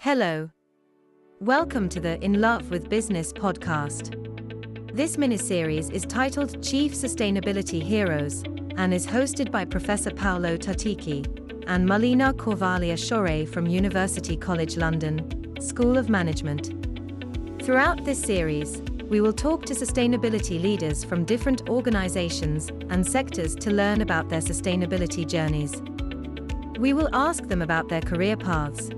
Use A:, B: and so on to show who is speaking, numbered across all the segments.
A: Hello. Welcome to the In Love with Business podcast. This miniseries is titled Chief Sustainability Heroes and is hosted by Professor Paolo Melina and Melina Shore from University College London, School of Management. Throughout this series, we will talk to sustainability leaders from different organizations and sectors to learn about their sustainability journeys. We will ask them about their career paths,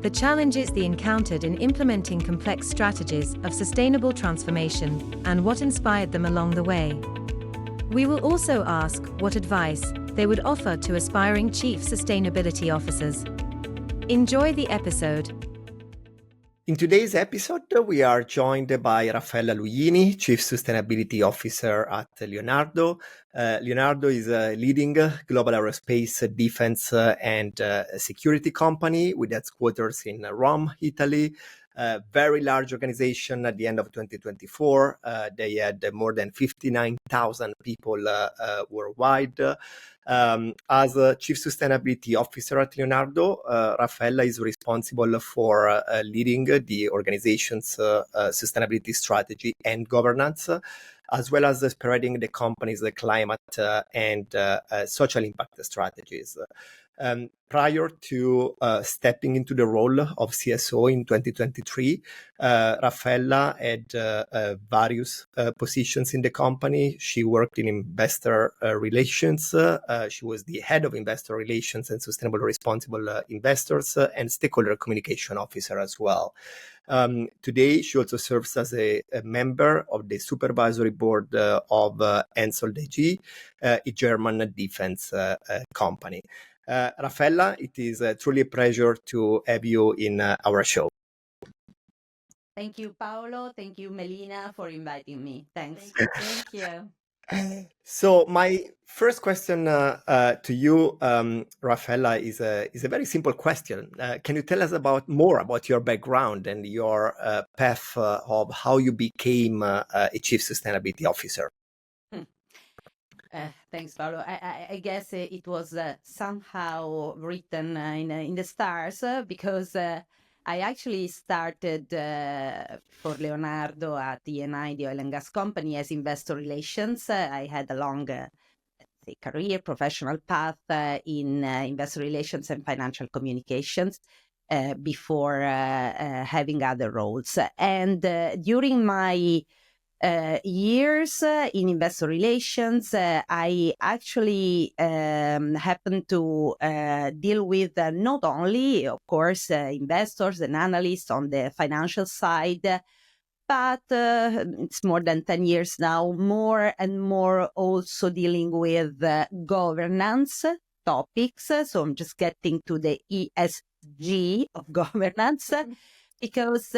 A: the challenges they encountered in implementing complex strategies of sustainable transformation, and what inspired them along the way. We will also ask what advice they would offer to aspiring chief sustainability officers. Enjoy the episode.
B: In today's episode, we are joined by Raffaella Luglini, Chief Sustainability Officer at Leonardo. Leonardo is a leading global aerospace, defense, and security company with headquarters in Rome, Italy. A very large organization. At the end of 2024, they had more than 59,000 people worldwide. As a Chief Sustainability Officer at Leonardo, Raffaella is responsible for leading the organization's sustainability strategy and governance, as well as spreading the company's climate and social impact strategies. Prior to stepping into the role of CSO in 2023, Raffaella had various positions in the company. She worked in investor relations. She was the head of investor relations and sustainable responsible investors and stakeholder communication officer as well. Today, she also serves as a member of the supervisory board of Hensoldt AG, a German defense company. Raffaella, it is truly a pleasure to have you in our show.
C: Thank you, Paolo. Thank you, Melina, for inviting me. Thanks. Thank you.
B: So my first question to you, Raffaella, is a very simple question. Can you tell us more about your background and your path of how you became a Chief Sustainability Officer?
C: Thanks, Paolo. I guess it was somehow written in the stars because I actually started for Leonardo at Eni, the oil and gas company, as investor relations. I had a long career, professional path in investor relations and financial communications before having other roles. And during my years in investor relations, I actually happened to deal with not only, of course, investors and analysts on the financial side, but it's more than 10 years now, more and more also dealing with governance topics. So I'm just getting to the ESG of governance because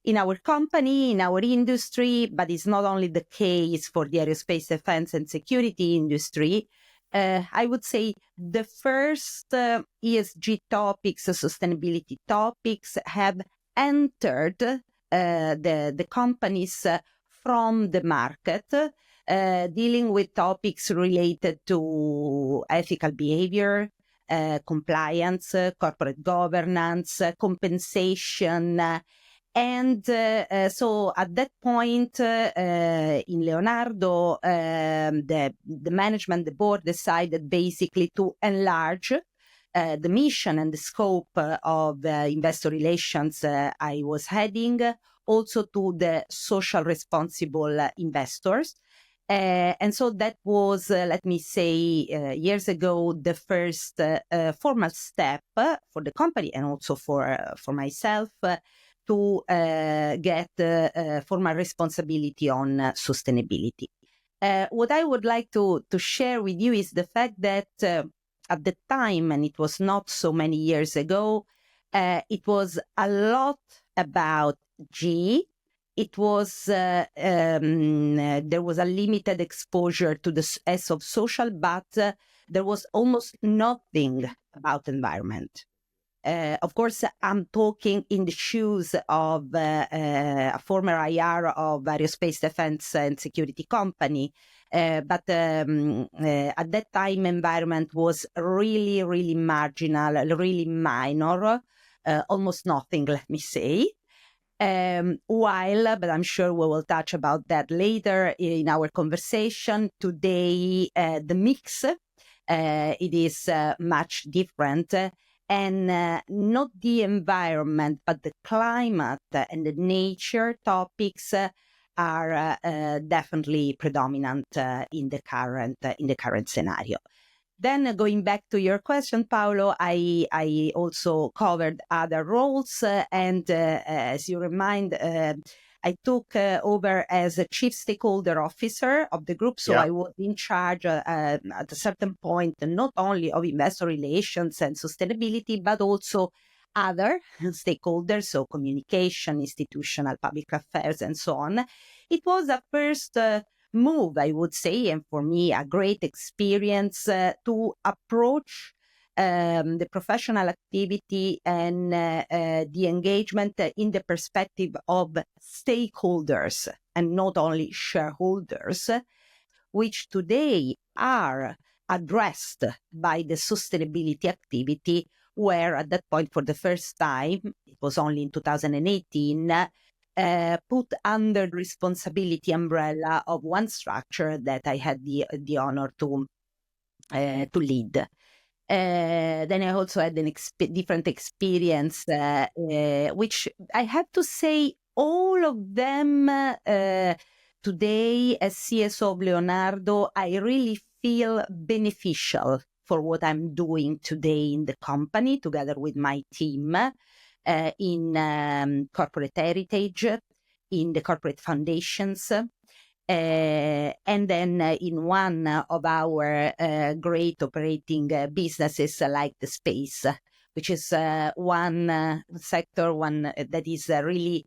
C: in our company, in our industry, but it's not only the case for the aerospace, defense, and security industry. I would say the first ESG topics, sustainability topics, have entered the companies from the market, dealing with topics related to ethical behavior, compliance, corporate governance, compensation. And so at that point in Leonardo, the management, the board decided basically to enlarge the mission and the scope of investor relations I was heading, also to the social responsible investors. And so that was, let me say, years ago, the first formal step for the company and also for myself to get formal responsibility on sustainability. What I would like to share with you is the fact that at the time, and it was not so many years ago, it was a lot about G. It was there was a limited exposure to the S of social, but there was almost nothing about environment. Of course, I'm talking in the shoes of a former IR of aerospace, defense, and security company. But at that time, environment was really, really marginal, really minor, almost nothing, let me say. But I'm sure we will touch about that later in our conversation. Today, the mix, it is much different. And not the environment, but the climate and the nature topics are definitely predominant in the current scenario. Then going back to your question, Paolo, I also covered other roles, and as you remind, I took over as a chief stakeholder officer of the group. So I was in charge at a certain point, not only of investor relations and sustainability, but also other stakeholders, so communication, institutional, public affairs, and so on. It was a first move, I would say, and for me, a great experience to approach the professional activity and the engagement in the perspective of stakeholders and not only shareholders, which today are addressed by the sustainability activity, where at that point, for the first time, it was only in 2018, put under the responsibility umbrella of one structure that I had the honor to lead. Then I also had an different experience, which I have to say, all of them today as CSO of Leonardo, I really feel beneficial for what I'm doing today in the company together with my team. In corporate heritage, in the corporate foundations, and then in one of our great operating businesses like the space, which is one sector, that is really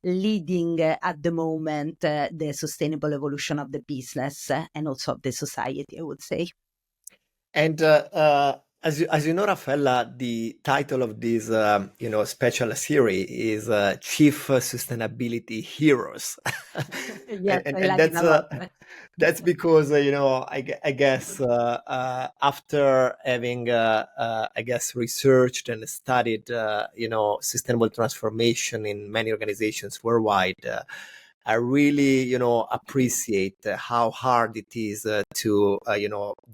C: leading at the moment the sustainable evolution of the business and also of the society, I would say.
B: And as you know, Raffaella, the title of this special series is Chief Sustainability Heroes.
C: Yes,
B: and
C: I like it a lot.
B: That's because I guess after having researched and studied sustainable transformation in many organizations worldwide. I really, appreciate how hard it is to,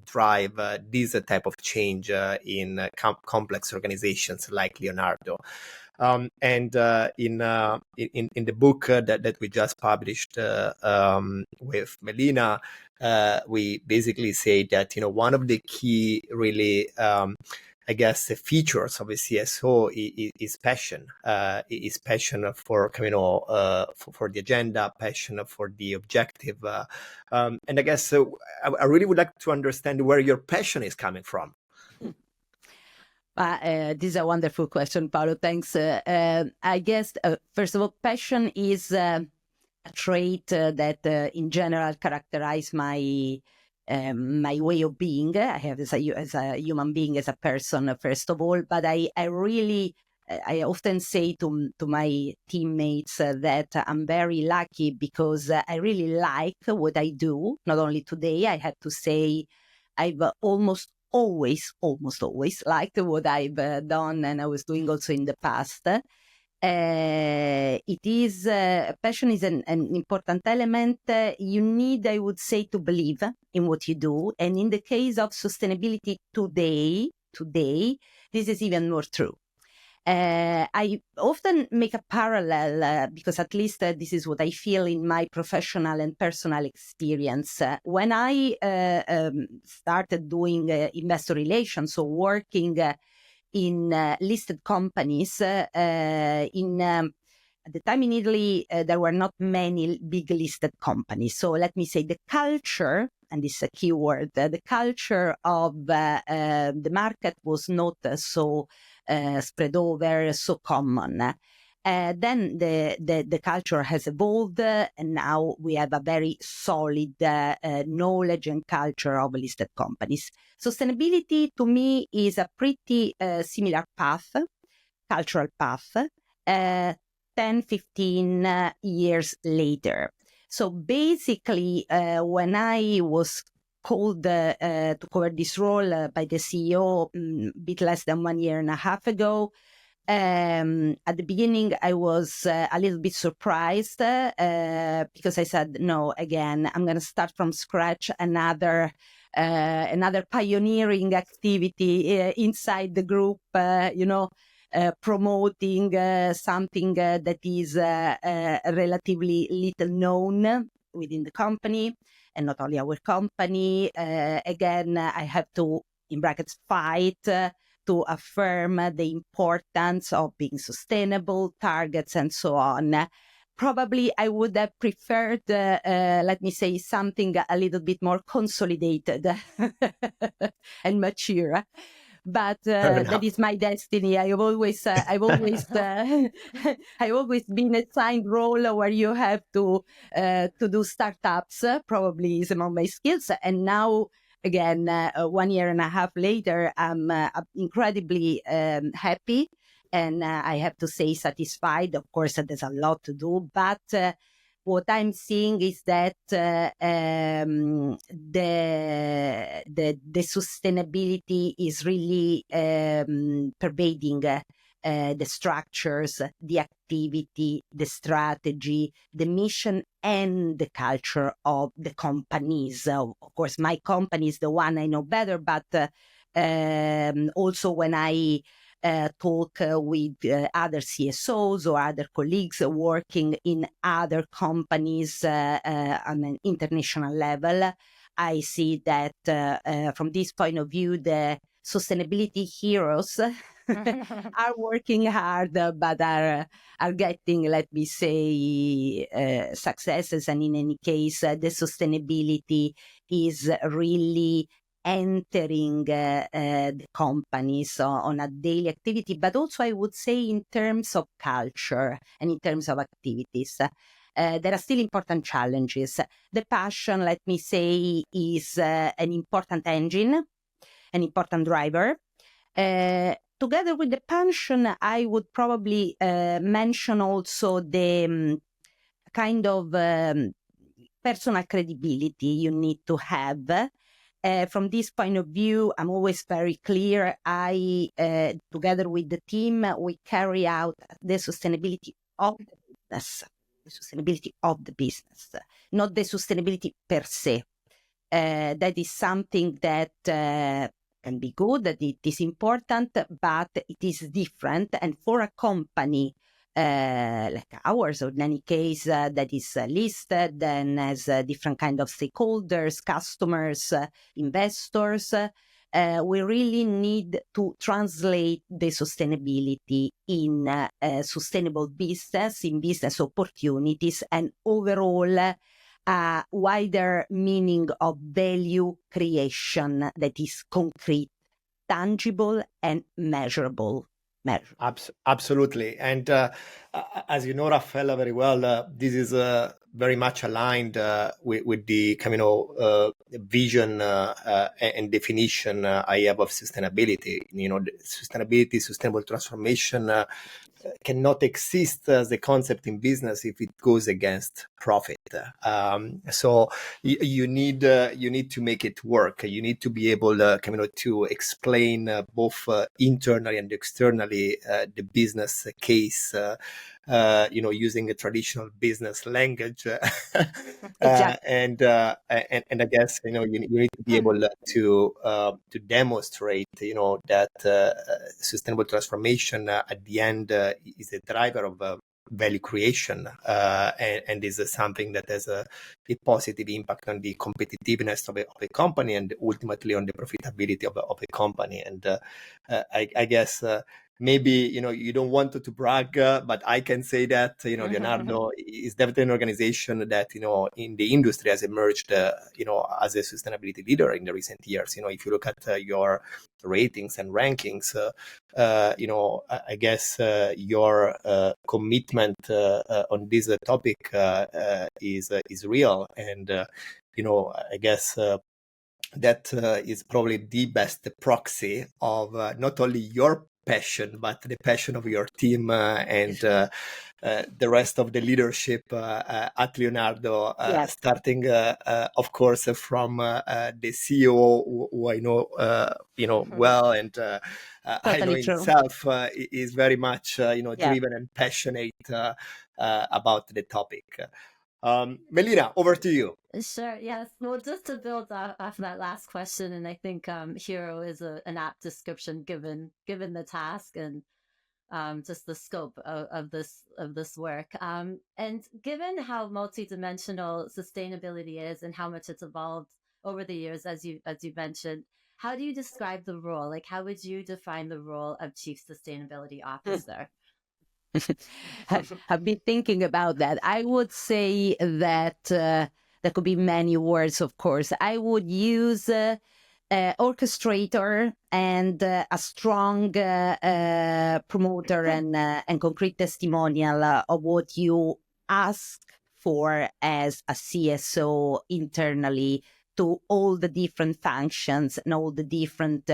B: drive this type of change in complex organizations like Leonardo. And in the book that we just published with Melina, we basically say that one of the key really the features of a CSO is passion. Is passion for for the agenda, passion for the objective, and I guess I really would like to understand where your passion is coming from.
C: This is a wonderful question, Paolo. Thanks. I guess, first of all, passion is a trait that in general characterize my way of being. I have as a human being, as a person, first of all, but I often say to my teammates that I'm very lucky because I really like what I do. Not only today, I have to say I've almost always liked what I've done and I was doing also in the past. It is passion is an important element. You need, I would say, to believe in what you do, and in the case of sustainability today, this is even more true. I often make a parallel because at least this is what I feel in my professional and personal experience. When I started doing investor relations, so working in listed companies, at the time in Italy, there were not many big listed companies. So let me say the culture, and this is a key word, the culture of the market was not so spread over, so common. Then the culture has evolved, and now we have a very solid knowledge and culture of listed companies. Sustainability, to me, is a pretty similar path, cultural path, 10, 15 years later. So basically, when I was called to cover this role by the CEO a bit less than 1.5 years ago, at the beginning, I was a little bit surprised because I said, no, again, I'm going to start from scratch, another pioneering activity inside the group, promoting something that is relatively little known within the company, and not only our company. Again, I have to, in brackets, fight to affirm the importance of being sustainable, targets, and so on. Probably I would have preferred, let me say, something a little bit more consolidated and mature. But that is my destiny. I've always I've always been assigned role where you have to do startups. Probably is among my skills, and now again, 1.5 years later, I'm incredibly happy, and I have to say satisfied. Of course, there's a lot to do, but what I'm seeing is that the sustainability is really pervading the structures, the activity, the strategy, the mission, and the culture of the companies. Of course, my company is the one I know better, but also when I talk with other CSOs or other colleagues working in other companies on an international level, I see that from this point of view, the sustainability heroes are working hard, but are getting, let me say, successes. And in any case, the sustainability is really entering the companies on a daily activity, but also I would say in terms of culture and in terms of activities. There are still important challenges. The passion, let me say, is an important engine, an important driver. Together with the passion, I would probably mention also the kind of personal credibility you need to have. From this point of view, I'm always very clear. I, together with the team, we carry out the sustainability of the business, not the sustainability per se. That is something that can be good, that it is important, but it is different. And for a company like ours, or in any case that is listed and has different kind of stakeholders, customers, investors, we really need to translate the sustainability in sustainable business, in business opportunities, and overall a wider meaning of value creation that is concrete, tangible, and measurable.
B: Absolutely. And as you know, Raffaella, very well, this is very much aligned with the kind of vision and definition I have of sustainability. Sustainability, sustainable transformation cannot exist as a concept in business if it goes against profit. So you need to make it work. You need to be able to explain both internally and externally the business case. Using a traditional business language,
C: Exactly.
B: and I guess you need to be able to demonstrate that sustainable transformation at the end is a driver of value creation, and is something that has a positive impact on the competitiveness of a company and ultimately on the profitability of a company. And I guess maybe you don't want to brag, but I can say that Leonardo is definitely an organization that in the industry has emerged as a sustainability leader in the recent years. If you look at your ratings and rankings, I guess your commitment on this topic is real, and I guess that is probably the best proxy of not only your passion, but the passion of your team and the rest of the leadership at Leonardo,
C: Yes,
B: starting, of course, from the CEO, who I know, well, and I know
C: totally true.
B: himself is very much,
C: Yeah.
B: driven and passionate about the topic. Melina, over to you.
D: Sure. Yes. Well, just to build off that last question, and I think hero is an apt description given the task and just the scope of this work. And given how multidimensional sustainability is and how much it's evolved over the years, as you mentioned, how do you describe the role? Like, how would you define the role of Chief Sustainability Officer?
C: I've been thinking about that. I would say that there could be many words, of course. I would use orchestrator and a strong promoter and concrete testimonial of what you ask for as a CSO internally to all the different functions and all the different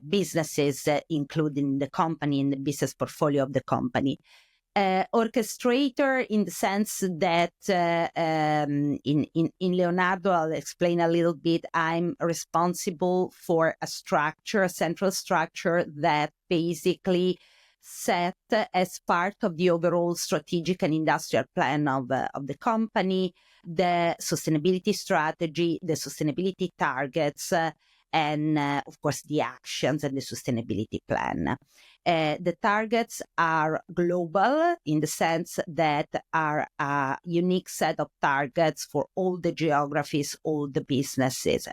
C: businesses, including the company and the business portfolio of the company. Orchestrator in the sense that in Leonardo, I'll explain a little bit, I'm responsible for a central structure that basically set as part of the overall strategic and industrial plan of the company, the sustainability strategy, the sustainability targets, and of course the actions and the sustainability plan. The targets are global in the sense that are a unique set of targets for all the geographies, all the businesses.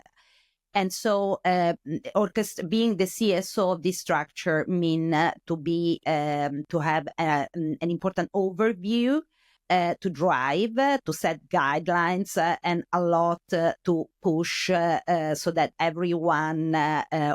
C: And so being the CSO of this structure mean to have an important overview, to drive, to set guidelines, and a lot to push so that everyone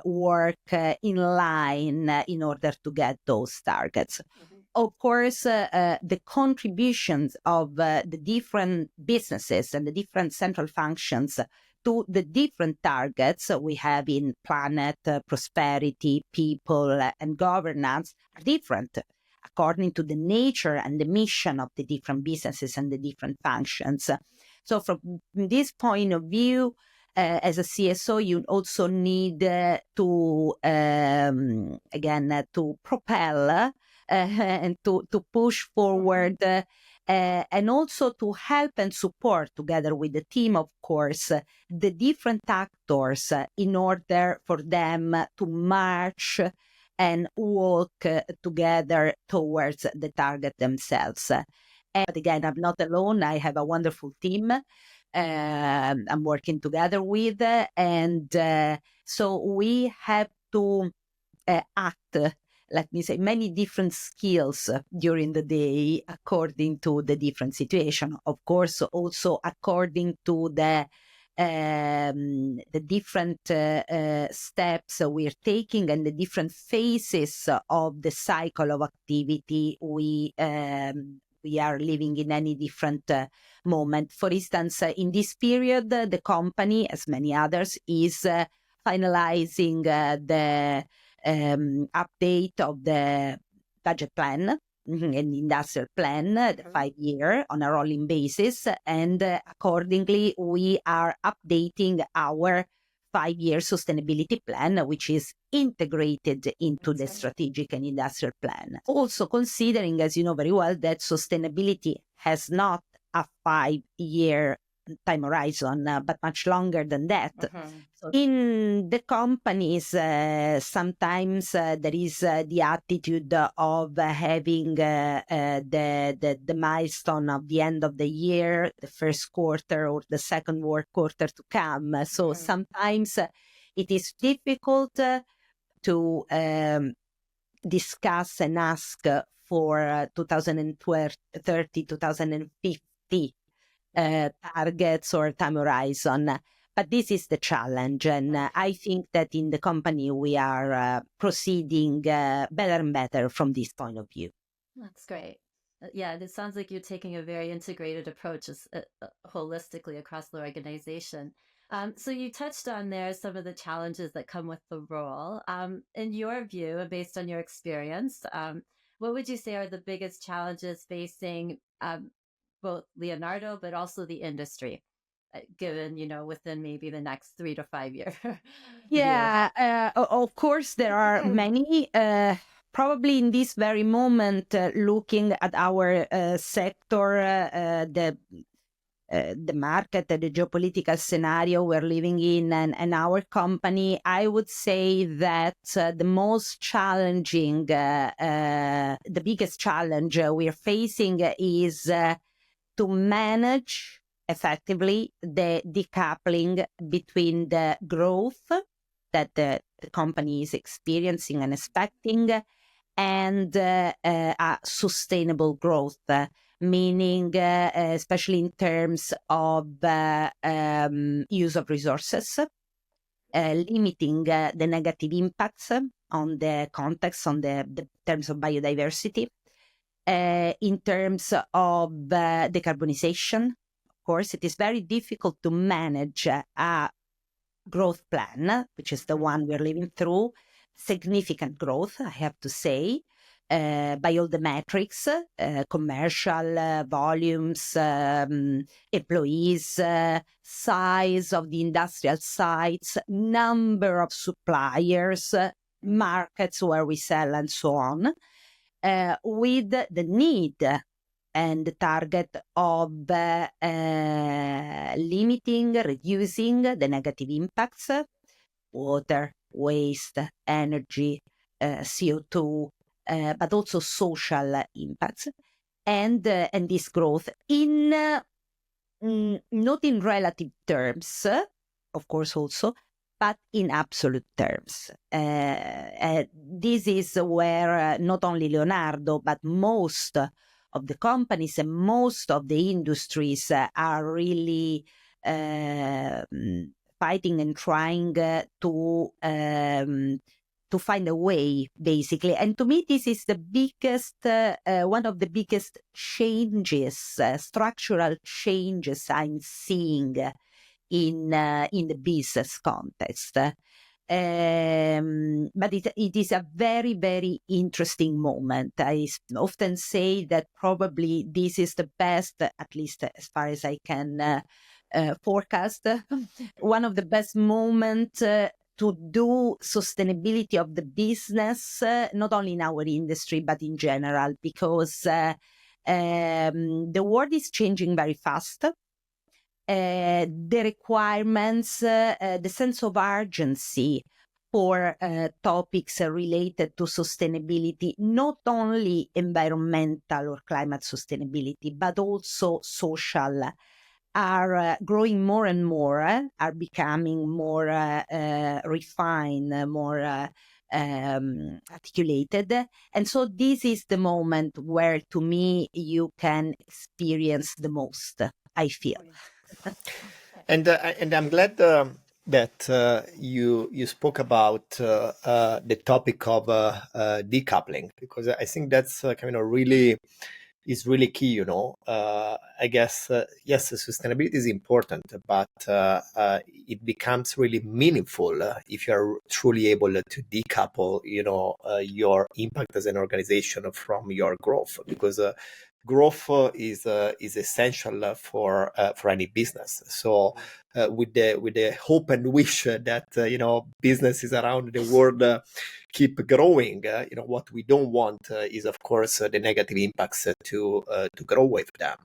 C: work in line in order to get those targets. Mm-hmm. Of course, the contributions of the different businesses and the different central functions to the different targets we have in planet, prosperity, people, and governance are different according to the nature and the mission of the different businesses and the different functions. So from this point of view, as a CSO, you also need to propel and to push forward and also to help and support together with the team, of course, the different actors in order for them to march and walk together towards the target themselves. But again, I'm not alone. I have a wonderful team I'm working together with. And so we have to act, let me say, many different skills during the day according to the different situation. Of course, also according to the different steps we're taking and the different phases of the cycle of activity we are living in any different moment. For instance, in this period, the company, as many others, is finalizing the update of the budget plan and industrial plan, the 5-year on a rolling basis. And accordingly, we are updating our 5-year sustainability plan, which is integrated into the strategic and industrial plan. Also considering, as you know very well, that sustainability has not a 5-year time horizon, but much longer than that. So in the companies, sometimes there is the attitude of having the milestone of the end of the year, the first quarter or the second quarter to come. So sometimes it is difficult to discuss and ask for 2030, 2050 targets or time horizon. But this is the challenge. And I think that in the company, we are proceeding better and better from this point of view.
D: That's great. Yeah, it sounds like you're taking a very integrated approach holistically across the organization. So you touched on there some of the challenges that come with the role. In your view, and based on your experience, what would you say are the biggest challenges facing both Leonardo but also the industry, given within maybe the next 3 to 5 year view?
C: Yeah, of course, there are many. Probably in this very moment, looking at our sector, the market, the geopolitical scenario we're living in, and our company, I would say that the most challenging, the biggest challenge we're facing is to manage effectively the decoupling between the growth that the company is experiencing and expecting and a sustainable growth, meaning especially in terms of use of resources, limiting the negative impacts on the context, on the terms of biodiversity, in terms of decarbonization. Of course, it is very difficult to manage a growth plan, which is the one we're living through, significant growth, I have to say, by all the metrics, commercial volumes, employees, size of the industrial sites, number of suppliers, markets where we sell, and so on, with the need and the target of limiting, reducing the negative impacts, water, waste, energy, CO2, but also social impacts, and this growth in not in relative terms, of course, also, but in absolute terms. This is where not only Leonardo, but most of the companies and most of the industries are really fighting and trying to find a way, basically. And to me, this is the biggest, one of the biggest changes, structural changes I'm seeing in the business context. But it is a very, very interesting moment. I often say that probably this is the best, at least as far as I can forecast, one of the best moments to do sustainability of the business, not only in our industry, but in general, because the world is changing very fast. The requirements, the sense of urgency for topics related to sustainability, not only environmental or climate sustainability, but also social, are growing more and more, are becoming more refined, more articulated. And so this is the moment where, to me, you can experience the most, I feel.
B: And I'm glad that you spoke about the topic of decoupling, because I think that's kind of really is really key. I guess yes, sustainability is important, but it becomes really meaningful if you're truly able to decouple your impact as an organization from your growth, because growth is essential for any business. So with the hope and wish that businesses around the world keep growing, what we don't want is, of course, the negative impacts to grow with them.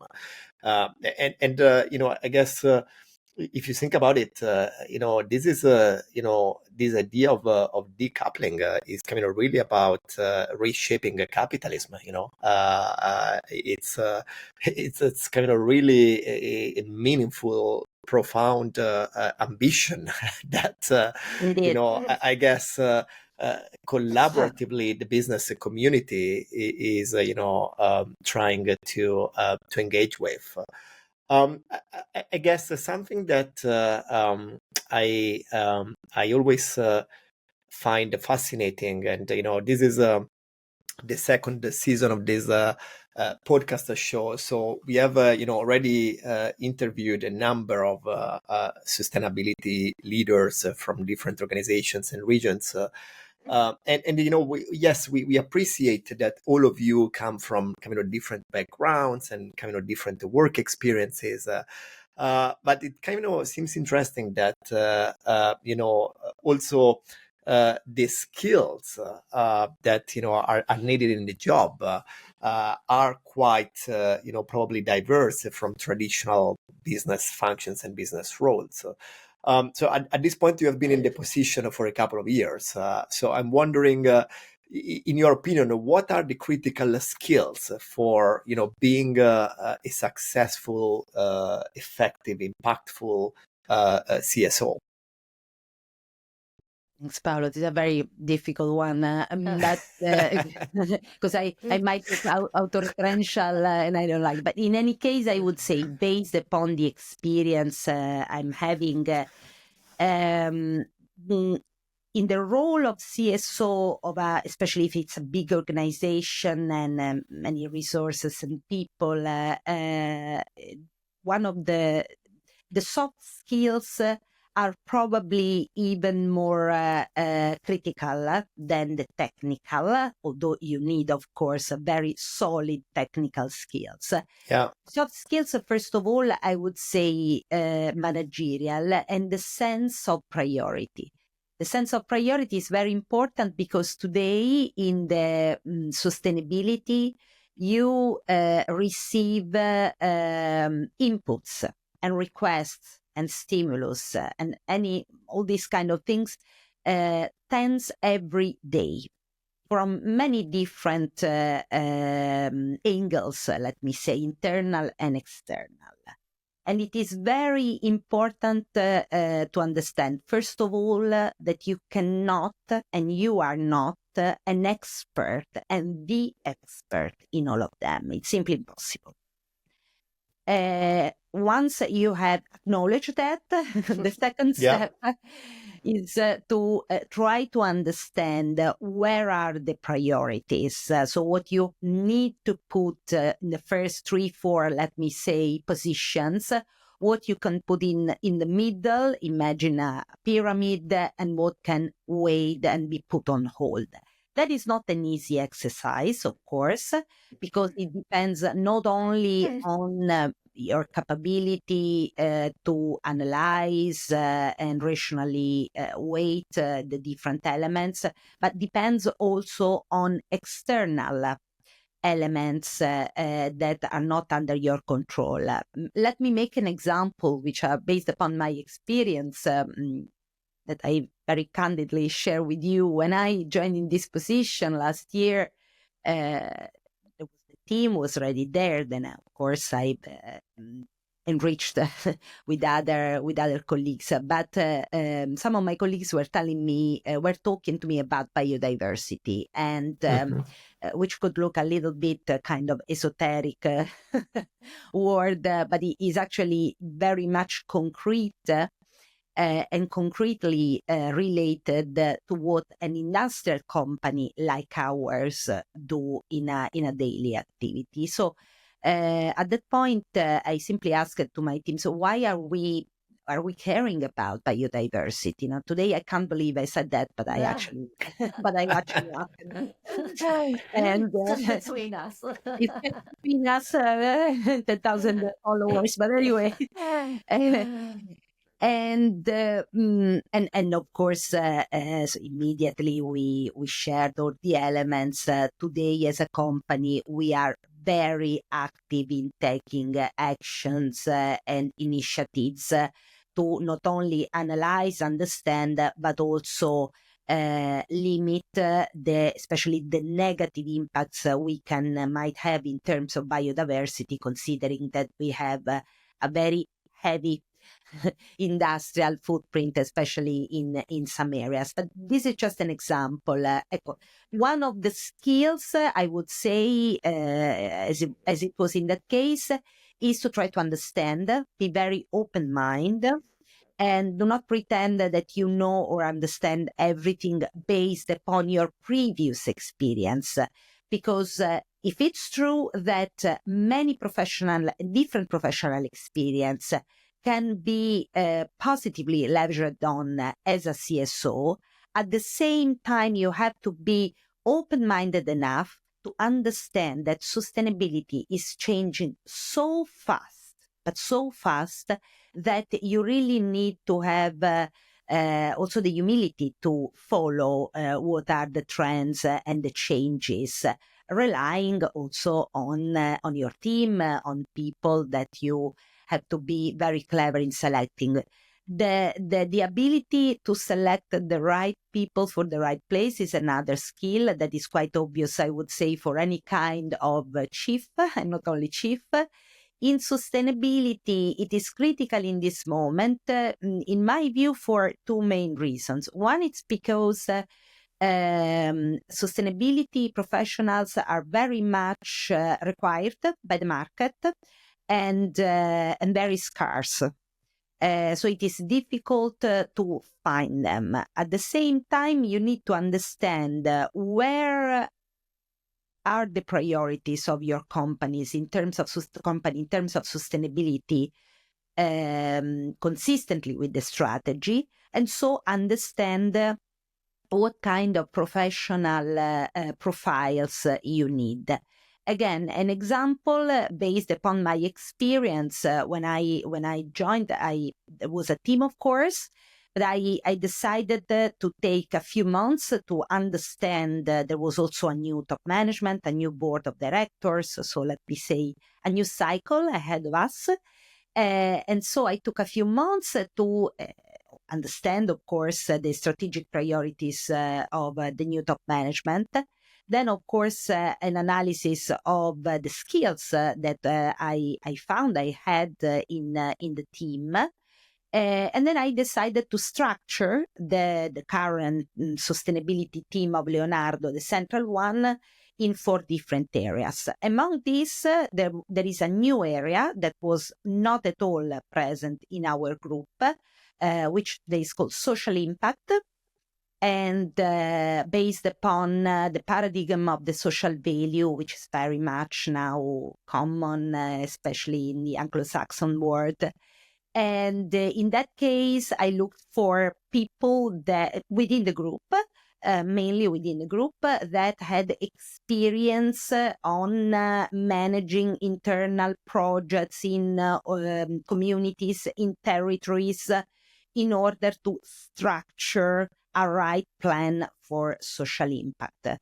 B: I guess if you think about it, this is this idea of decoupling is kind of really about reshaping capitalism. It's kind of really a meaningful, profound ambition that I guess collaboratively the business community is trying to engage with. I guess something that I always find fascinating, and this is the second season of this podcast show. So we have, already interviewed a number of sustainability leaders from different organizations and regions. We appreciate that all of you come from kind of different backgrounds and kind of different work experiences. But it kind of seems interesting that also the skills that are needed in the job are quite probably diverse from traditional business functions and business roles. So at this point, you have been in the position for a couple of years. So I'm wondering, in your opinion, what are the critical skills for being a successful, effective, impactful CSO?
C: Thanks, Paolo. This is a very difficult one, but because I might look auto-referential and I don't like. But in any case, I would say, based upon the experience I'm having in the role of CSO especially if it's a big organization and many resources and people, one of the soft skills are probably even more critical than the technical, although you need, of course, a very solid technical skills.
B: Yeah.
C: Soft skills, first of all, I would say managerial and the sense of priority. The sense of priority is very important because today in the sustainability, you receive inputs and requests and stimulus and all these kind of things tends every day from many different angles, let me say, internal and external. And it is very important to understand, first of all, that you cannot and you are not an expert and the expert in all of them. It's simply impossible. Once you have acknowledged that, the second step is to try to understand where are the priorities. So what you need to put in the first 3, 4, let me say, positions, what you can put in the middle, imagine a pyramid, and what can wait and be put on hold. That is not an easy exercise, of course, because it depends not only on your capability to analyze and rationally weight the different elements, but depends also on external elements that are not under your control. Let me make an example, which are based upon my experience that I very candidly share with you. When I joined in this position last year, the team was already there. Then, of course, I enriched with other colleagues. But some of my colleagues were talking to me about biodiversity, and which could look a little bit kind of esoteric word, but it is actually very much concrete. And concretely related to what an industrial company like ours do in a daily activity. So at that point, I simply asked to my team, so why are we caring about biodiversity? Now, today I can't believe I said that, but I actually and
D: just between us.
C: It's between us, 10,000 followers, but anyway. And of course, so immediately we shared all the elements. Today, as a company, we are very active in taking actions and initiatives to not only analyze, understand, but also limit especially the negative impacts we might have in terms of biodiversity, considering that we have a very heavy industrial footprint, especially in some areas. But this is just an example. One of the skills, I would say, as it was in that case, is to try to understand, be very open-minded, and do not pretend that you know or understand everything based upon your previous experience. because if it's true that different professional experience can be positively leveraged on as a CSO, at the same time you have to be open-minded enough to understand that sustainability is changing so fast, but so fast that you really need to have also the humility to follow what are the trends and the changes, relying also on your team, on people that you have to be very clever in selecting. The ability to select the right people for the right place is another skill that is quite obvious, I would say, for any kind of chief, and not only chief. In sustainability, it is critical in this moment, in my view, for two main reasons. One, it's because sustainability professionals are very much required by the market and very scarce. So it is difficult to find them. At the same time, you need to understand where are the priorities of your companies in terms of sustainability, consistently with the strategy, and so understand what kind of professional profiles you need. Again, an example based upon my experience when I joined, there was a team, of course, but I decided to take a few months to understand. There was also a new top management, a new board of directors, so let me say a new cycle ahead of us. And so I took a few months to understand, of course, the strategic priorities of the new top management. Then, of course, an analysis of the skills that I found I had in the team. And then I decided to structure the current sustainability team of Leonardo, the central one, in 4 different areas. Among these, there is a new area that was not at all present in our group, which is called social impact, and based upon the paradigm of the social value, which is very much now common, especially in the Anglo-Saxon world. And in that case, I looked for people that within the group, mainly within the group, that had experience on managing internal projects in communities, in territories, in order to structure a right plan for social impact.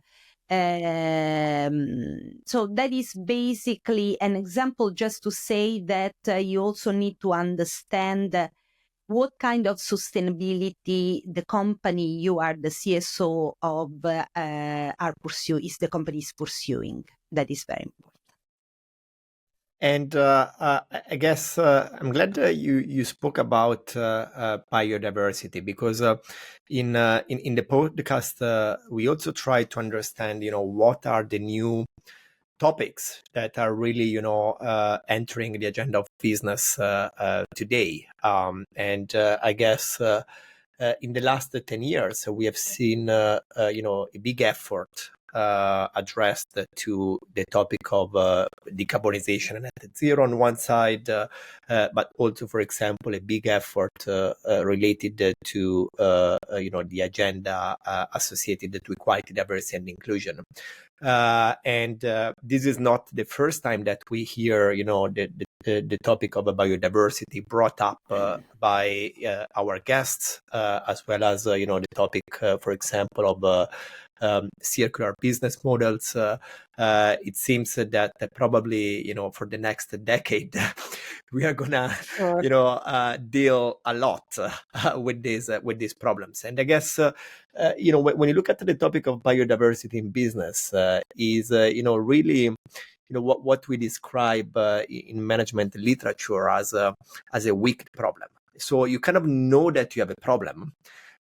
C: So that is basically an example just to say that you also need to understand what kind of sustainability the company you are the CSO of is pursuing. That is very important.
B: And I guess I'm glad you spoke about biodiversity, because in the podcast we also try to understand, what are the new topics that are really, entering the agenda of business today. And I guess in the last 10 years, we have seen, a big effort addressed to the topic of decarbonization and net zero on one side, but also, for example, a big effort related to the agenda associated to equality, diversity, and inclusion. And this is not the first time that we hear, the topic of biodiversity brought up by our guests, as well as, the topic, for example, of circular business models. It seems that probably, for the next decade, we are gonna, deal a lot with these problems. And I guess, when you look at the topic of biodiversity in business, is really, what we describe in management literature as a weak problem. So you kind of know that you have a problem,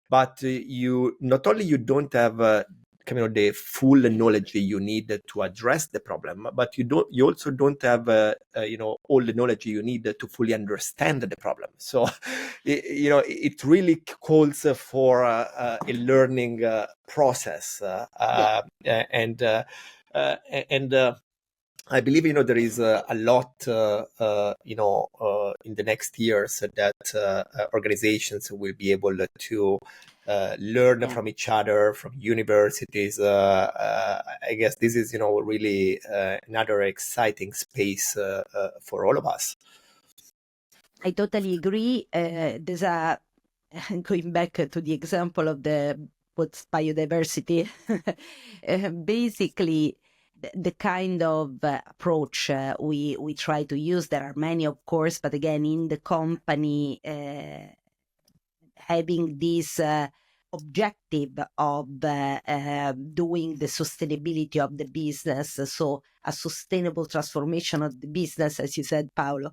B: but you not only you don't have the full knowledge you need to address the problem, but you also don't have all the knowledge you need to fully understand the problem. So it really calls for a learning process, and And I believe, there is a lot, in the next years that organizations will be able to learn from each other, from universities. I guess this is, really another exciting space for all of us.
C: I totally agree. There's a going back to the example of what's biodiversity. Basically, the kind of approach we try to use. There are many, of course, but again, in the company, having this objective of doing the sustainability of the business, so a sustainable transformation of the business, as you said, Paolo,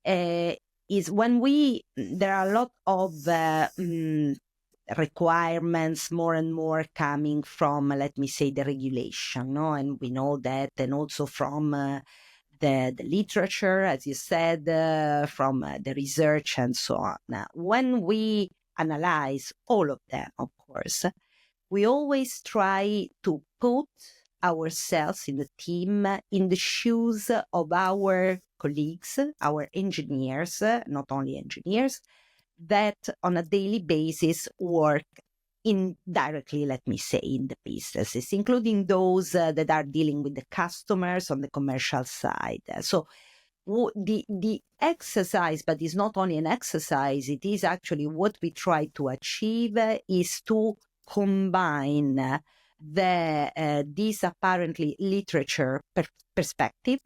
C: is when there are a lot of requirements more and more coming from, let me say, the regulation, no? And we know that, and also from the literature, as you said, from the research and so on. Now, when we analyze all of them, of course, we always try to put ourselves in the team in the shoes of our colleagues, our engineers, not only engineers, that on a daily basis work indirectly, let me say, in the businesses, including those that are dealing with the customers on the commercial side. So the exercise, but it's not only an exercise, it is actually what we try to achieve is to combine this apparently literature perspective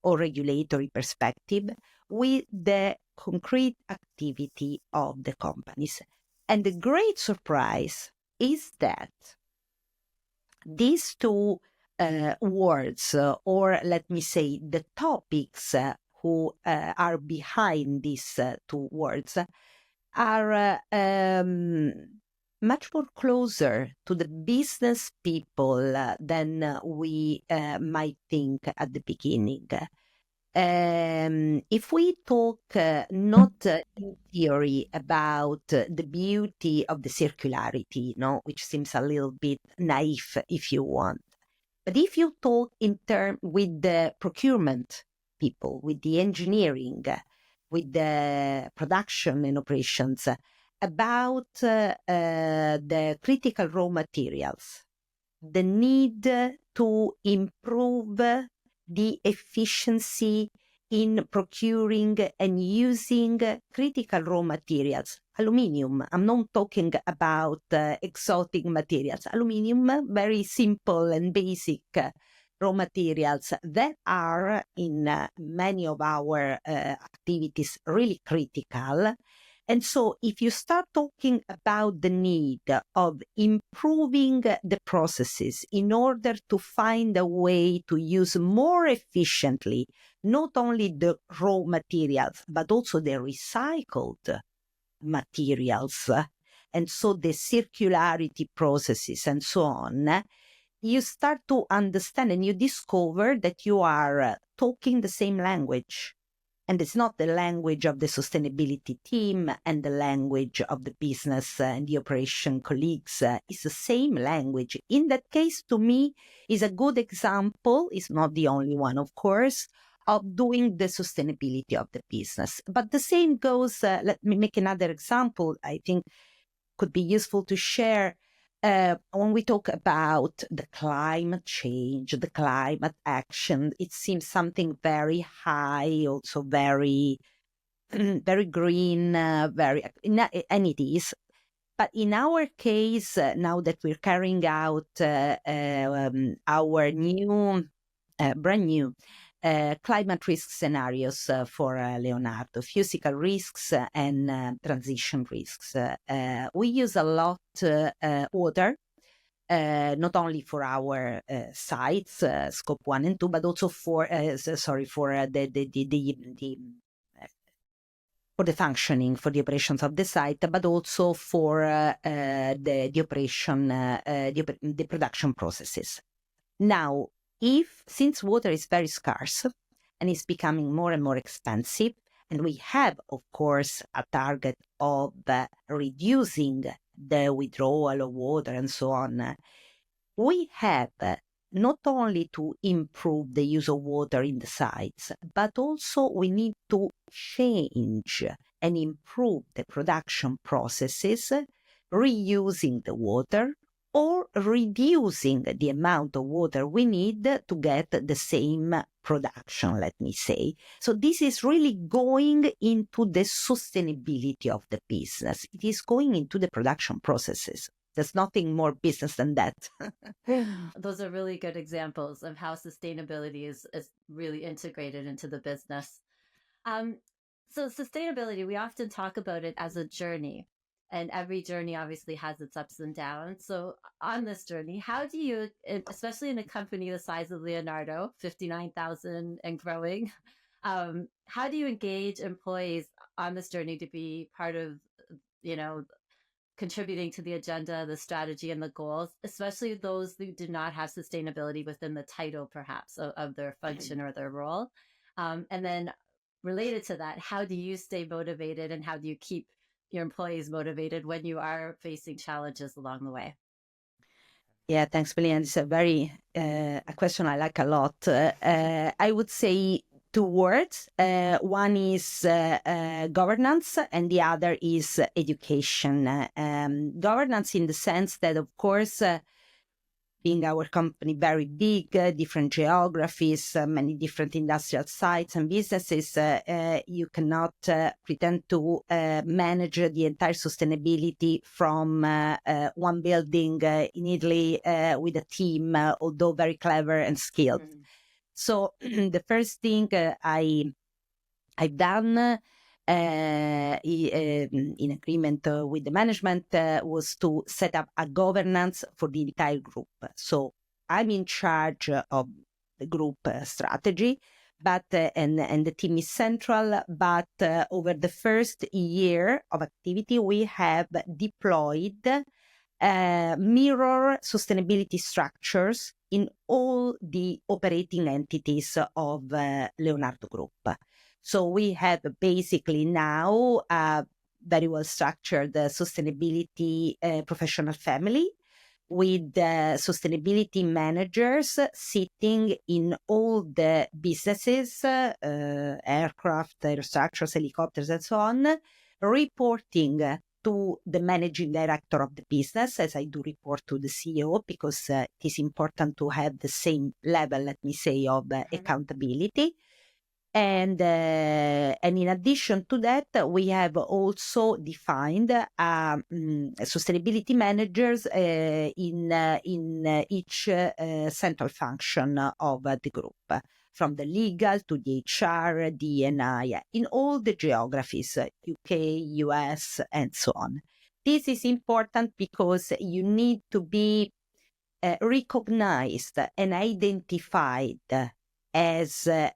C: or regulatory perspective with the concrete activity of the companies. And the great surprise is that these two words, or let me say the topics who are behind these two words, are much more closer to the business people than we might think at the beginning. If we talk not in theory about the beauty of the circularity, which seems a little bit naive, if you want, but if you talk in term with the procurement people, with the engineering, with the production and operations, about the critical raw materials, the need to improve the efficiency in procuring and using critical raw materials. Aluminium, I'm not talking about exotic materials. Aluminium, very simple and basic raw materials that are in many of our activities really critical. And so if you start talking about the need of improving the processes in order to find a way to use more efficiently, not only the raw materials, but also the recycled materials, and so the circularity processes and so on, you start to understand and you discover that you are talking the same language. And it's not the language of the sustainability team and the language of the business and the operation colleagues. It's the same language. In that case, to me, is a good example. It's not the only one, of course, of doing the sustainability of the business. But the same goes, let me make another example, I think could be useful to share. When we talk about the climate change, the climate action, it seems something very high, also very, very green, and it is. But in our case, now that we're carrying out our new, brand new climate risk scenarios for Leonardo, physical risks and transition risks. We use a lot water, not only for our sites, scope 1 and 2, but also for the functioning, for the operations of the site, but also for the operation, the production processes. Now, since water is very scarce and is becoming more and more expensive, and we have, of course, a target of reducing the withdrawal of water and so on, we have not only to improve the use of water in the sites, but also we need to change and improve the production processes, reusing the water or reducing the amount of water we need to get the same production, let me say. So this is really going into the sustainability of the business. It is going into the production processes. There's nothing more business than that.
D: Those are really good examples of how sustainability is really integrated into the business. So sustainability, we often talk about it as a journey, and every journey obviously has its ups and downs. So on this journey, how do you, especially in a company the size of Leonardo, 59,000 and growing, how do you engage employees on this journey to be part of, contributing to the agenda, the strategy, and the goals, especially those who do not have sustainability within the title, perhaps, of their function or their role? And then related to that, how do you stay motivated and how do you keep your employees motivated when you are facing challenges along the way?
C: Yeah, thanks, Melina. It's a question I like a lot. I would say two words. One is governance and the other is education. Governance in the sense that, of course, being our company very big, different geographies, many different industrial sites and businesses, you cannot pretend to manage the entire sustainability from one building in Italy with a team, although very clever and skilled. Mm-hmm. So the first thing I've done in agreement with the management was to set up a governance for the entire group. So I'm in charge of the group strategy, but and the team is central. But over the first year of activity, we have deployed mirror sustainability structures in all the operating entities of Leonardo Group. So we have basically now a very well structured sustainability professional family with sustainability managers sitting in all the businesses, aircraft, aerostructures, helicopters, and so on, reporting to the managing director of the business, as I do report to the CEO, because it is important to have the same level, let me say, of accountability. And in addition to that, we have also defined sustainability managers in each central function of the group, from the legal to the HR, D&I, in all the geographies, UK, US, and so on. This is important because you need to be recognized and identified as a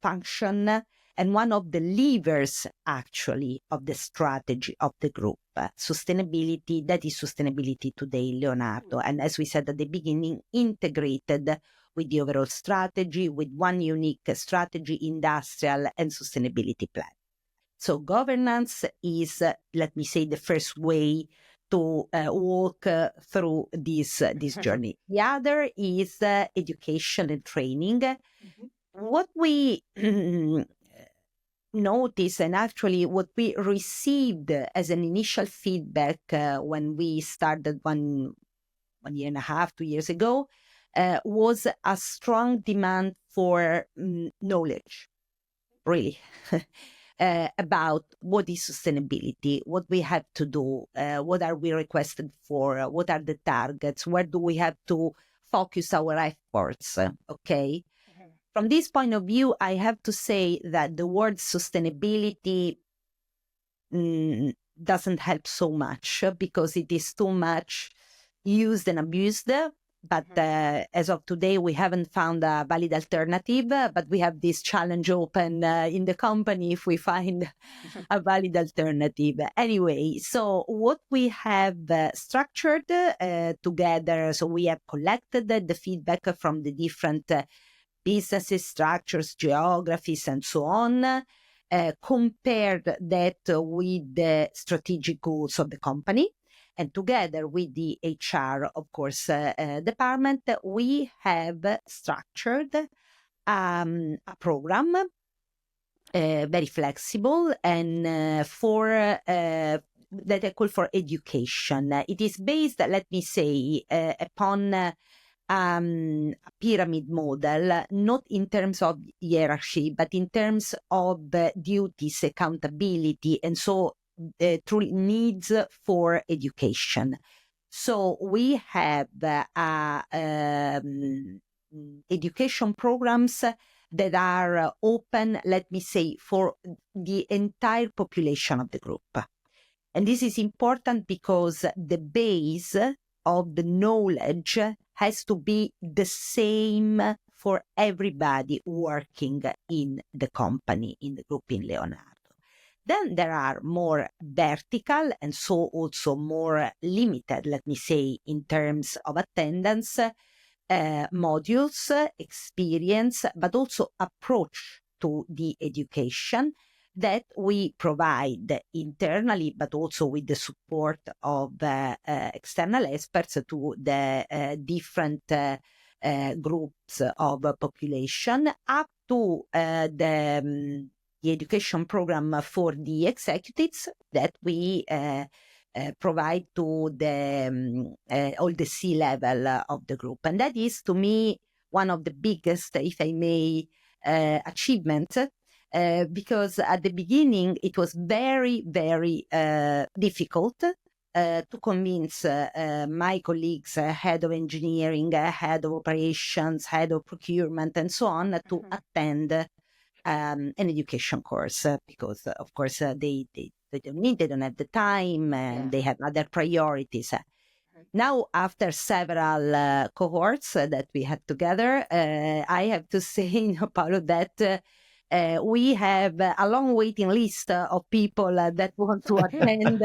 C: function and one of the levers, actually, of the strategy of the group. Sustainability, that is sustainability today, Leonardo. And as we said at the beginning, integrated with the overall strategy, with one unique strategy, industrial and sustainability plan. So governance is, let me say, the first way to walk through this journey. The other is education and training. Mm-hmm. What we notice, and actually what we received as an initial feedback when we started 1 year and a half, 2 years ago, was a strong demand for knowledge, really. About what is sustainability, what we have to do, what are we requested for, what are the targets, where do we have to focus our efforts, okay? Mm-hmm. From this point of view, I have to say that the word sustainability doesn't help so much because it is too much used and abused. But as of today, we haven't found a valid alternative, but we have this challenge open in the company if we find a valid alternative. Anyway, so what we have structured together, so we have collected the feedback from the different businesses, structures, geographies, and so on, compared that with the strategic goals of the company. And together with the HR, of course, department, we have structured a program very flexible and for that I call for education. It is based, let me say, upon a pyramid model, not in terms of hierarchy, but in terms of duties, accountability, and so truly needs for education. So we have education programs that are open, let me say, for the entire population of the group. And this is important because the base of the knowledge has to be the same for everybody working in the company, in the group in Leonardo. Then there are more vertical and so also more limited, let me say, in terms of attendance, modules, experience, but also approach to the education that we provide internally, but also with the support of external experts to the different groups of population, up to the education program for the executives that we provide to the all the C-level of the group. And that is, to me, one of the biggest, if I may, achievements, because at the beginning it was very, very difficult to convince my colleagues, head of engineering, head of operations, head of procurement, and so on, to attend an education course, because of course they don't need, they don't have the time, and they have other priorities. Now, after several cohorts that we had together, I have to say, Paolo, that we have a long waiting list of people that want to attend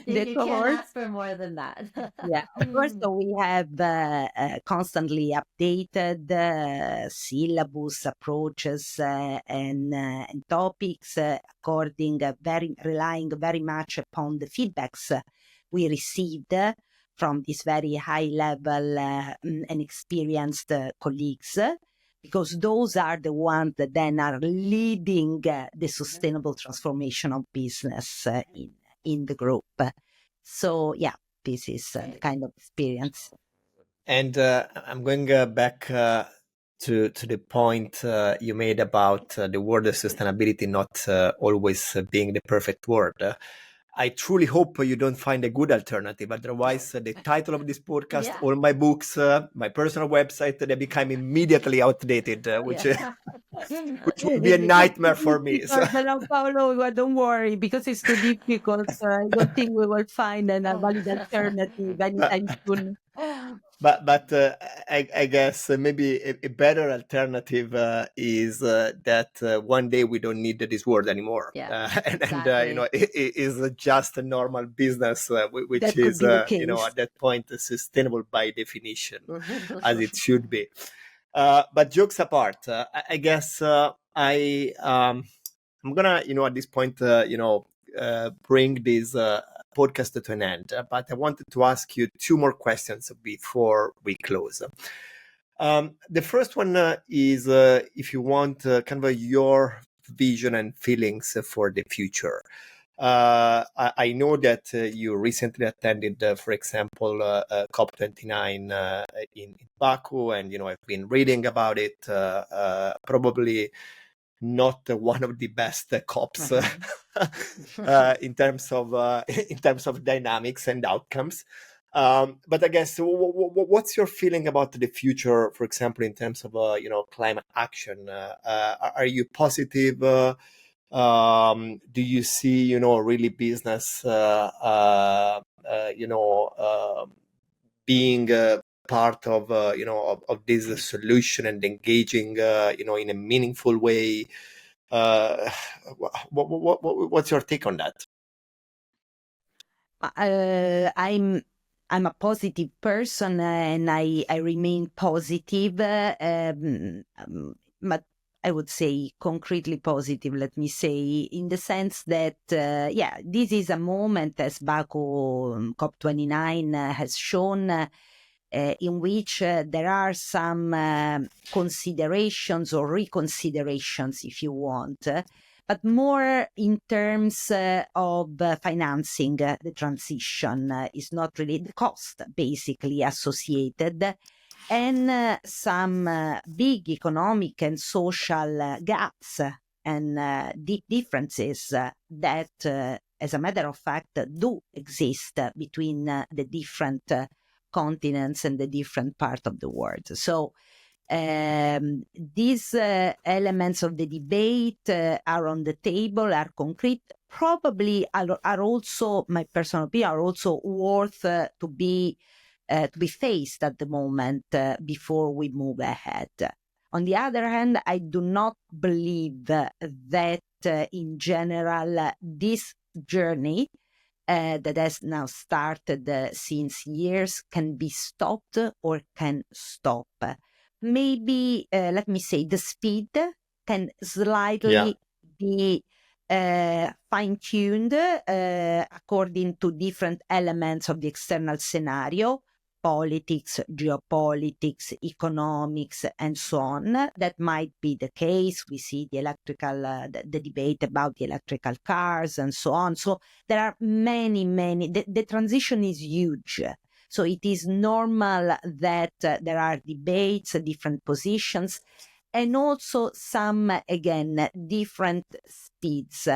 D: You
C: the
D: can't
C: cohort.
D: ask for more than that.
C: Yeah, of course. So we have constantly updated syllabus, approaches, and topics according relying very much upon the feedbacks we received from these very high level and experienced colleagues, because those are the ones that then are leading the sustainable transformation of business in the group. So yeah, this is the kind of experience.
B: And I'm going back to the point you made about the word sustainability not always being the perfect word. I truly hope you don't find a good alternative. Otherwise, the title of this podcast, all my books, my personal website, they become immediately outdated, which would be a nightmare for me. So.
C: No, Paolo, don't worry, because it's too difficult. I don't think we will find a valid alternative anytime soon.
B: But I guess maybe a better alternative is that one day we don't need this word anymore, and it is just a normal business, which that is at that point sustainable by definition, as it should be. But jokes apart, I guess I'm gonna at this point bring this podcast to an end, but I wanted to ask you two more questions before we close. The first one is if you want kind of your vision and feelings for the future. I know that you recently attended, for example, COP29 in Baku, and I've been reading about it. Probably not one of the best COPs in terms of dynamics and outcomes. But I guess what's your feeling about the future, for example, in terms of climate action? Are you positive? Do you see really business being part of of this solution and engaging in a meaningful way? What's your take on that?
C: I'm a positive person, and I remain positive, but I would say, concretely positive, let me say, in the sense that, this is a moment, as Baku COP29 has shown, in which there are some considerations or reconsiderations, if you want, but more in terms of financing the transition. Is not really the cost, basically, associated, and some big economic and social gaps and deep differences that, as a matter of fact, do exist between the different continents and the different part of the world. So these elements of the debate are on the table, are concrete, probably are also, my personal opinion, are also worth to be faced at the moment before we move ahead. On the other hand, I do not believe that in general this journey that has now started since years can be stopped or can stop. Maybe, let me say, the speed can slightly be fine-tuned according to different elements of the external scenario, politics, geopolitics, economics, and so on. That might be the case. We see the the debate about the electrical cars and so on. So there are many, the transition is huge. So it is normal that there are debates, different positions, and also some, again, different speeds.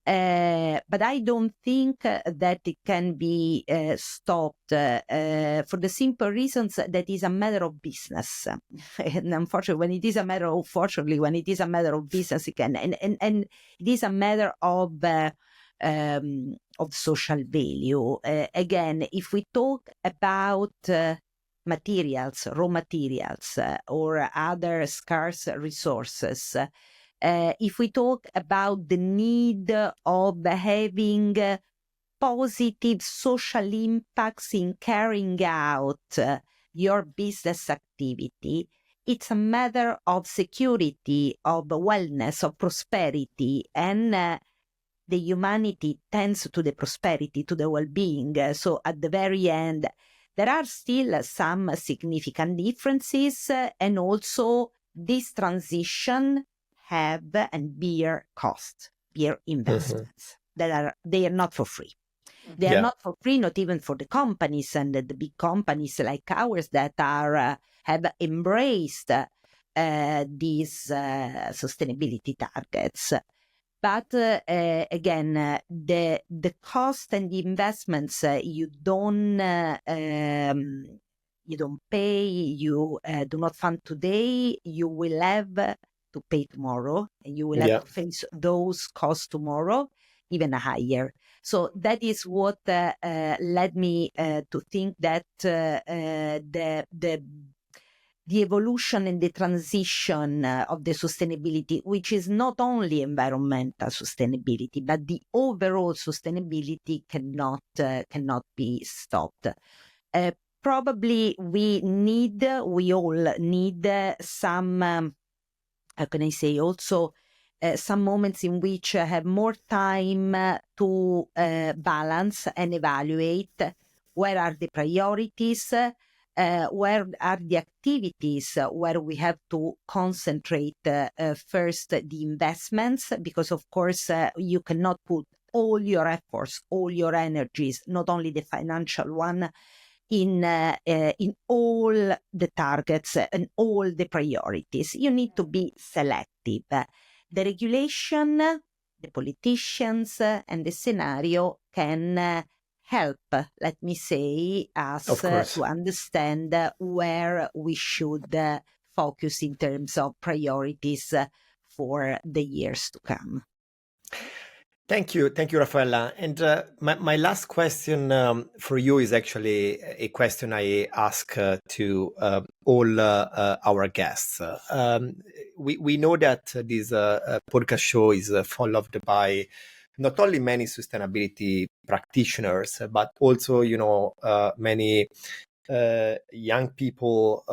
C: But I don't think that it can be stopped for the simple reasons that is a matter of business. And unfortunately, when it is a matter of business, it can, and it is a matter of social value. Again, if we talk about materials, raw materials, or other scarce resources, if we talk about the need of having positive social impacts in carrying out your business activity, it's a matter of security, of wellness, of prosperity, and the humanity tends to the prosperity, to the well-being. So at the very end, there are still some significant differences, and also this transition have and bear costs, bear investments. They are not for free. They are not for free, not even for the companies and the big companies like ours that are have embraced these sustainability targets. But again, the cost and the investments you don't pay, you do not fund today, you will have to pay tomorrow, and you will have to face those costs tomorrow, even higher. So that is what led me to think that the evolution and the transition of the sustainability, which is not only environmental sustainability, but the overall sustainability cannot be stopped. Probably we all need some, how can I say, also some moments in which I have more time to balance and evaluate where are the priorities, where are the activities where we have to concentrate first the investments, because of course you cannot put all your efforts, all your energies, not only the financial one, in all the targets and all the priorities. You need to be selective. The regulation, the politicians, and the scenario can help, let me say, us to understand where we should focus in terms of priorities for the years to come.
B: Thank you, Raffaella. And my last question for you is actually a question I ask to all our guests. We know that this podcast show is followed by not only many sustainability practitioners, but also, many young people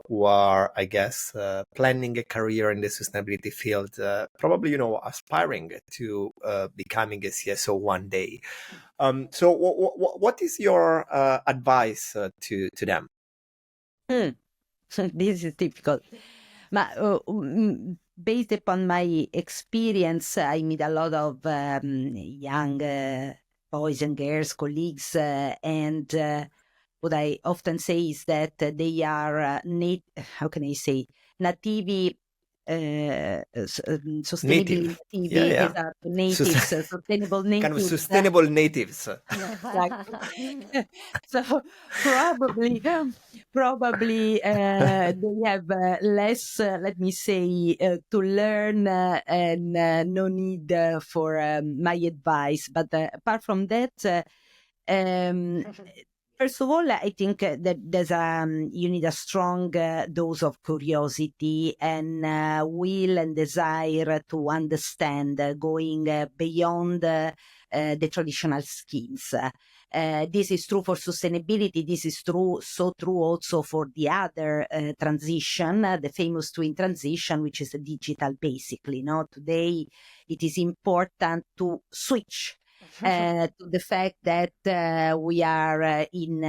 B: who are, I guess, planning a career in the sustainability field, probably, aspiring to becoming a CSO one day. So what is your advice to them?
C: This is difficult. Based upon my experience, I meet a lot of young boys and girls, colleagues, and what I often say is that they are how can I say, nativi, sustainably
B: Native.
C: nativi,
B: Yeah.
C: esatto, natives, sustainable
B: Kind of
C: natives.
B: sustainable natives.
C: Exactly. So probably they have less, let me say, to learn, and no need for my advice. But apart from that, um, first of all, I think that you need a strong dose of curiosity and will and desire to understand, going beyond the traditional schemes. This is true for sustainability. This is so true also for the other transition, the famous twin transition, which is digital, basically. No, today it is important to switch to the fact that we are in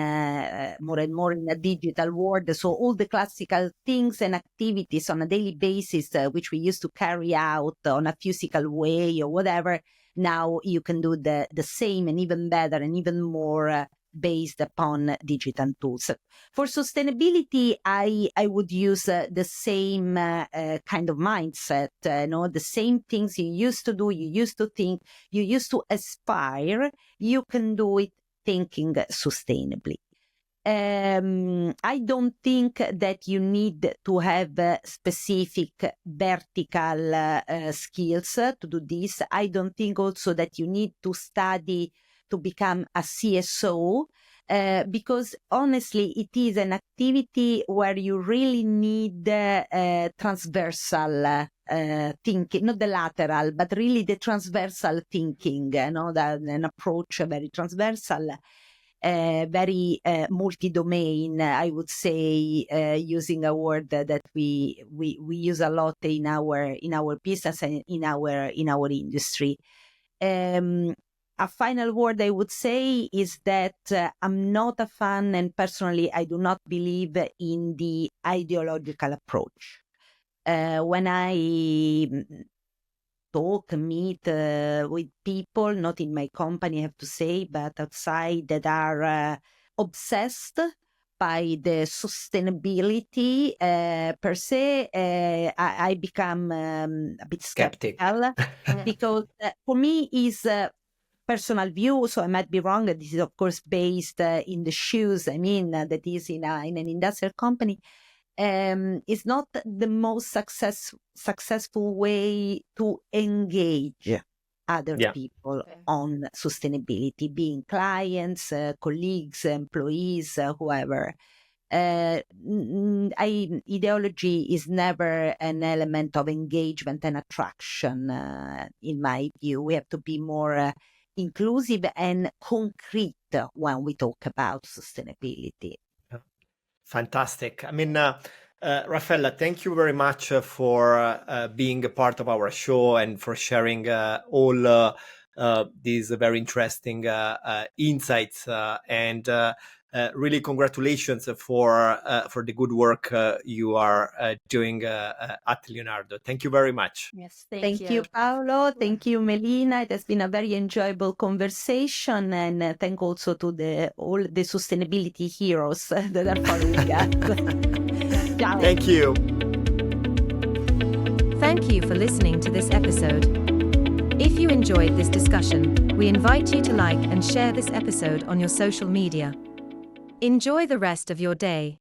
C: more and more in a digital world. So all the classical things and activities on a daily basis, which we used to carry out on a physical way or whatever, now you can do the same and even better and even more based upon digital tools. For sustainability, I would use the same kind of mindset, the same things you used to do, you used to think, you used to aspire, you can do it thinking sustainably. I don't think that you need to have specific vertical skills to do this. I don't think also that you need to study to become a CSO, because honestly, it is an activity where you really need transversal thinking, not the lateral, but really the transversal thinking, an approach very transversal. Very multi-domain, I would say, using a word that we use a lot in our business and in our industry. A final word I would say is that I'm not a fan, and personally I do not believe in the ideological approach. When I meet with people, not in my company, I have to say, but outside, that are obsessed by the sustainability per se, I become a bit skeptical because for me is personal view, so I might be wrong. This is of course based in the shoes, that is in an industrial company. Is not the most successful way to engage other people on sustainability, being clients, colleagues, employees, whoever. Ideology is never an element of engagement and attraction, in my view. We have to be more inclusive and concrete when we talk about sustainability.
B: Fantastic. Raffaella, thank you very much for being a part of our show and for sharing all these very interesting insights, and really congratulations for the good work you are doing at Leonardo. Thank you very much.
D: Yes,
C: Thank you, Paolo. Thank you, Melina. It has been a very enjoyable conversation, and thank also to all the sustainability heroes that are following us. Ciao.
B: Thank you.
A: Thank you for listening to this episode. If you enjoyed this discussion, we invite you to like and share this episode on your social media. Enjoy the rest of your day.